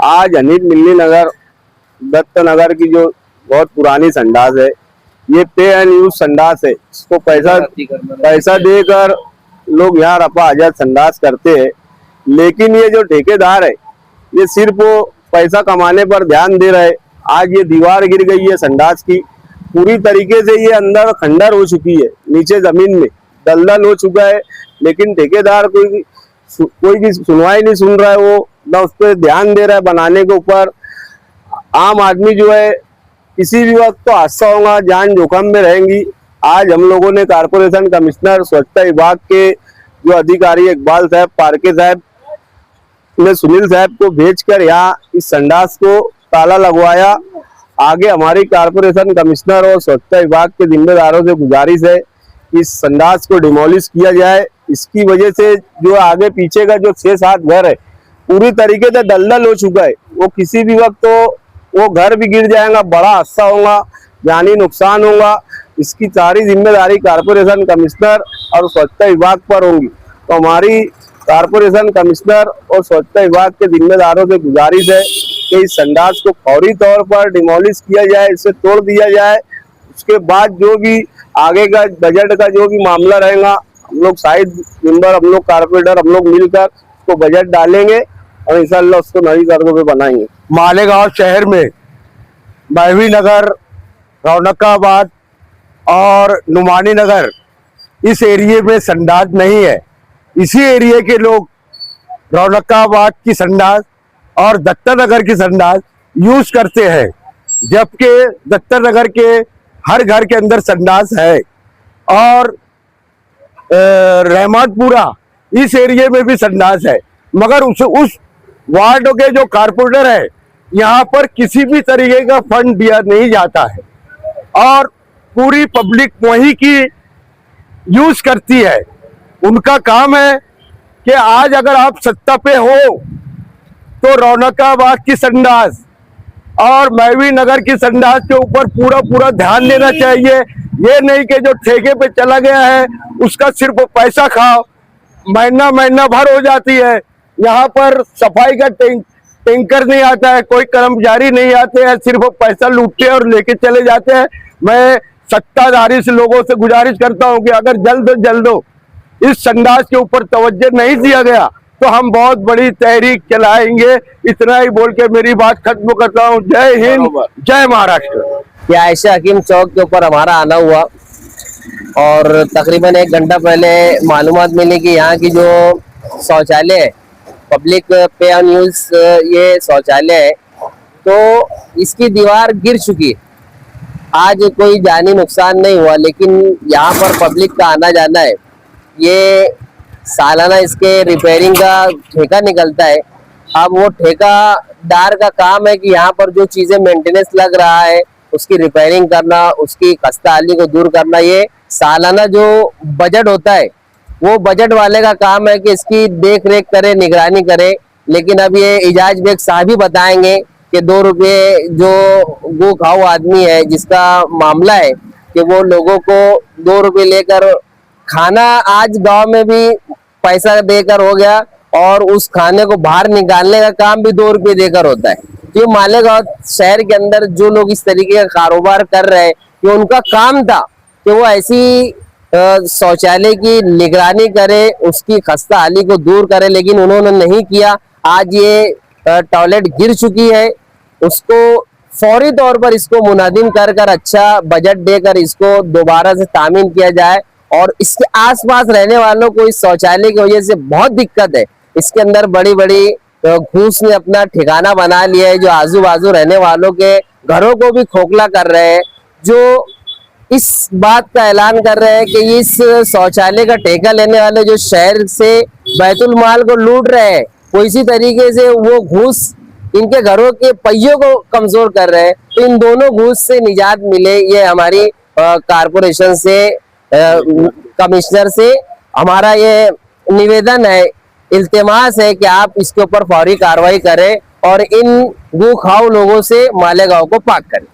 आज अनिल मिल्ली नगर दत्त नगर की जो बहुत पुरानी संडास है, ये पे एंड यूज संडास है। इसको पैसा देकर लोग यहाँ रफा आजाद संडास करते हैं। लेकिन ये जो ठेकेदार है, ये सिर्फ वो पैसा कमाने पर ध्यान दे रहे। आज ये दीवार गिर गई है संडास की, पूरी तरीके से ये अंदर खंडर हो चुकी है, नीचे जमीन में दलदल हो चुका है। लेकिन ठेकेदार कोई की सुनवाई नहीं सुन रहा है, वो ना उस पर ध्यान दे रहा है बनाने के ऊपर। आम आदमी जो है किसी भी वक्त तो हादसा होगा, जान जोखिम में रहेंगी। आज हम लोगों ने कारपोरेशन कमिश्नर स्वच्छता विभाग के जो अधिकारी इकबाल साहब, पारके साहब ने सुनील साहब को भेजकर यहाँ इस संडास को ताला लगवाया। आगे हमारी कारपोरेशन कमिश्नर और स्वच्छता विभाग के जिम्मेदारों से गुजारिश है इस संडास को डिमोलिश किया जाए। इसकी वजह से जो आगे पीछे का जो 6-7 घर है पूरी तरीके से दलदल हो चुका है। वो किसी भी वक्त तो वो घर भी गिर जाएगा, बड़ा हादसा होगा, जानी नुकसान होगा। इसकी सारी जिम्मेदारी कारपोरेशन कमिश्नर और स्वच्छता विभाग पर होगी। तो हमारी कारपोरेशन कमिश्नर और स्वच्छता विभाग के जिम्मेदारों से गुजारिश है कि इस संडास को फौरी तौर पर डिमोलिश किया जाए, इसे तोड़ दिया जाए। उसके बाद जो भी आगे का बजट का जो भी मामला रहेगा, हम लोग साइड मेंबर, हम लोग कारपोरेटर, हम लोग मिलकर उसको बजट डालेंगे और इंशाल्लाह उसको नई सड़कों पे बनाएंगे। मालेगांव शहर में महवी नगर, रौनकाबाद और नुमानी नगर, इस एरिए में संडास नहीं है। इसी एरिए के लोग रौनकाबाद की संडास और दत्ता नगर की संडास यूज करते हैं, जबकि दत्ता नगर के हर घर के अंदर संडास है। और रहमतपुरा इस एरिए में भी संडास है, मगर उस वार्ड के जो कारपोरेटर है, यहाँ पर किसी भी तरीके का फंड दिया नहीं जाता है और पूरी पब्लिक वही की यूज करती है। उनका काम है कि आज अगर आप सत्ता पे हो तो रौनकाबाद की संडास और महवी नगर की संडास के ऊपर पूरा ध्यान देना चाहिए। ये नहीं कि जो ठेके पे चला गया है उसका सिर्फ पैसा खाओ, महीना भर हो जाती है। यहाँ पर सफाई का टैंकर नहीं आता है, कोई कर्मचारी नहीं आते हैं, सिर्फ पैसा लूटते और लेके चले जाते हैं। मैं सत्ताधारी से लोगों से गुजारिश करता हूँ कि अगर जल्द इस संडास के ऊपर तवज्जो नहीं दिया गया तो हम बहुत बड़ी तहरीक चलाएंगे। इतना ही बोल के मेरी बात खत्म करता हूँ। जय हिंद, जय महाराष्ट्र। आयशा हकीम चौक के ऊपर हमारा आना हुआ और तकरीबन 1 घंटा पहले मालूमात मिली कि यहाँ की जो शौचालय है, पब्लिक पे ऑन यूज ये शौचालय है, तो इसकी दीवार गिर चुकी है। आज कोई जानी नुकसान नहीं हुआ, लेकिन यहाँ पर पब्लिक का आना जाना है। ये सालाना इसके रिपेयरिंग का ठेका निकलता है। अब वो ठेकादार का काम है कि यहाँ पर जो चीजें मेंटेनेंस लग रहा है उसकी रिपेयरिंग करना, उसकी खस्ताहाली को दूर करना, ये सालाना जो बजट होता है वो बजट वाले का काम है कि इसकी देख रेख करे, निगरानी करे। लेकिन अब ये इजाज बेग साहब ही बताएंगे कि 2 रुपये जो गो खाओ आदमी है, जिसका मामला है कि वो लोगों को 2 रुपये लेकर खाना, आज गांव में भी पैसा देकर हो गया और उस खाने को बाहर निकालने का काम भी 2 रुपये देकर होता है। तो मालेगांव शहर के अंदर जो लोग इस तरीके का कारोबार कर रहे हैं, कि उनका काम था कि वो ऐसी शौचालय की निगरानी करे, उसकी खस्ताहाली को दूर करे, लेकिन उन्होंने नहीं किया। आज ये टॉयलेट गिर चुकी है, उसको फौरी तौर पर इसको मुनादिम कर अच्छा बजट देकर इसको दोबारा से तामीर किया जाए। और इसके आसपास रहने वालों को इस शौचालय की वजह से बहुत दिक्कत है। इसके अंदर बड़ी बड़ी घूस ने अपना ठिकाना बना लिया है, जो आजू बाजू रहने वालों के घरों को भी खोखला कर रहे हैं, जो इस बात का ऐलान कर रहे हैं कि इस शौचालय का ठेका लेने वाले जो शहर से बैतुल माल को लूट रहे हैं, वो इसी तरीके से वो घूस इनके घरों के पहियों को कमजोर कर रहे हैं। तो इन दोनों घूस से निजात मिले, ये हमारी कारपोरेशन से, कमिश्नर से हमारा ये निवेदन है, इल्तिमास है कि आप इसके ऊपर फौरी कार्रवाई करें और इन गो खाओ लोगों से मालेगांव को पाक करें।